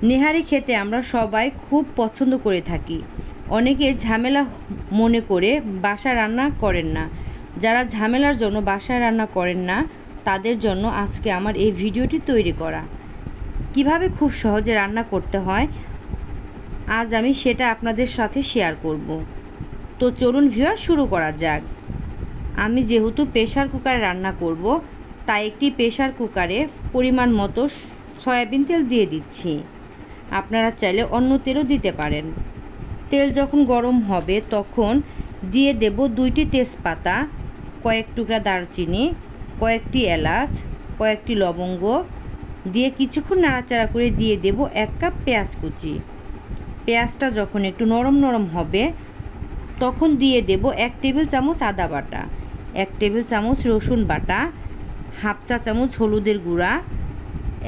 নেহারি খেতে আমরা সবাই খুব পছন্দ করে থাকি। অনেকে ঝামেলা মনে করে বাসায় রান্না করেন না। যারা ঝামেলার জন্য বাসায় রান্না করেন না তাদের জন্য আজকে আমার এই ভিডিওটি তৈরি করা। কিভাবে খুব সহজে রান্না করতে হয় আজ আমি সেটা আপনাদের সাথে শেয়ার করব। তো চলুন ভিউয়ার শুরু করা যাক। আমি যেহেতু প্রেসার কুকারে রান্না করব তাই একটি প্রেসার কুকারে পরিমাণ মতো সয়াবিন তেল দিয়ে দিচ্ছি। আপনারা চাইলে অন্য তেলও দিতে পারেন। তেল যখন গরম হবে তখন দিয়ে দেব 2টি তেজপাতা, কয়েক টুকরা দারচিনি, কয়েকটি এলাচ, কয়েকটি লবঙ্গ দিয়ে কিছুক্ষণ নাড়াচাড়া করে দিয়ে দেব 1 কাপ পেঁয়াজ কুচি। পেঁয়াজটা যখন একটু নরম নরম হবে তখন দিয়ে দেব 1 টেবিল চামচ আদা বাটা, 1 টেবিল চামচ রসুন বাটা, হাফ চা চামচ হলুদের গুঁড়া,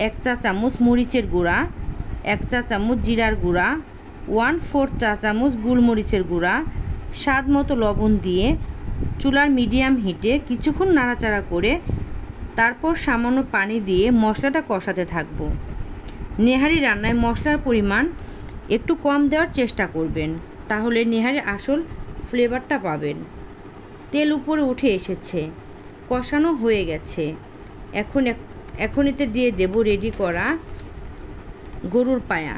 1 চা চামচ মরিচের গুঁড়া, 1 চা চামচ জিরার গুঁড়া, 1/4 চা চামচ গোলমরিচের গুঁড়া, স্বাদ মতো লবণ দিয়ে চুলার মিডিয়াম হিটে কিছুক্ষণ নাড়াচাড়া করে তারপর সামান্য পানি দিয়ে মশলাটা কষাতে থাকবো। নেহারি রান্নায় মশলার পরিমাণ একটু কম দেওয়ার চেষ্টা করবেন, তাহলে নেহারির আসল ফ্লেভারটা পাবেন। তেল উপরে উঠে এসেছে, কষানো হয়ে গেছে। এখন এতে দিয়ে দেব রেডি করা গরুর পায়া।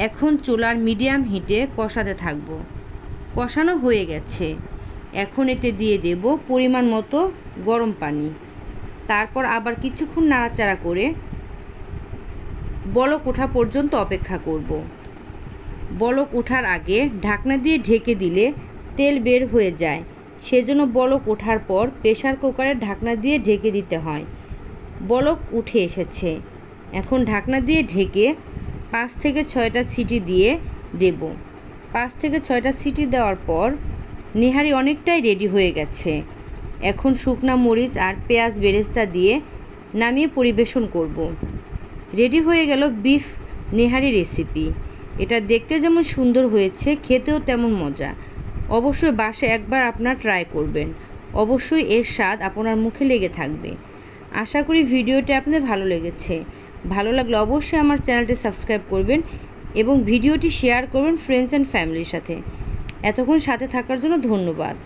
এখন চুলার মিডিয়াম হিটে কষাতে থাকব। কষানো হয়ে গেছে। এখন এতে দিয়ে দেব পরিমাণ মতো গরম পানি। তারপর আবার কিছুক্ষণ নাড়াচাড়া করে বলক ওঠা পর্যন্ত অপেক্ষা করব। বলক ওঠার আগে ঢাকনা দিয়ে ঢেকে দিলে তেল বের হয়ে যায়, সেজন্য বলক ওঠার পর প্রেসার কুকারের ঢাকনা দিয়ে ঢেকে দিতে হয়। বলক উঠে এসেছে। এখন ঢাকনা দিয়ে ঢেকে 5 থেকে 6টা সিটি দিয়ে দেব। 5 থেকে 6টা সিটি দেওয়ার পর নেহারি অনেকটাই রেডি হয়ে গেছে। এখন শুকনা মরিচ আর পেঁয়াজ বেরেস্তা দিয়ে নামিয়ে পরিবেশন করব। রেডি হয়ে গেল বিফ নেহারি রেসিপি। এটা দেখতে যেমন সুন্দর হয়েছে, খেতেও তেমন মজা। অবশ্যই বাসায় একবার আপনারা ট্রাই করবেন। অবশ্যই এর স্বাদ আপনার মুখে লেগে থাকবে। আশা করি ভিডিওটি আপনাদের ভালো লেগেছে। ভালো লাগলে অবশ্যই আমার চ্যানেলটি সাবস্ক্রাইব করবেন এবং ভিডিওটি শেয়ার করবেন ফ্রেন্ডস অ্যান্ড ফ্যামিলির সাথে। এতক্ষণ সাথে থাকার জন্য ধন্যবাদ।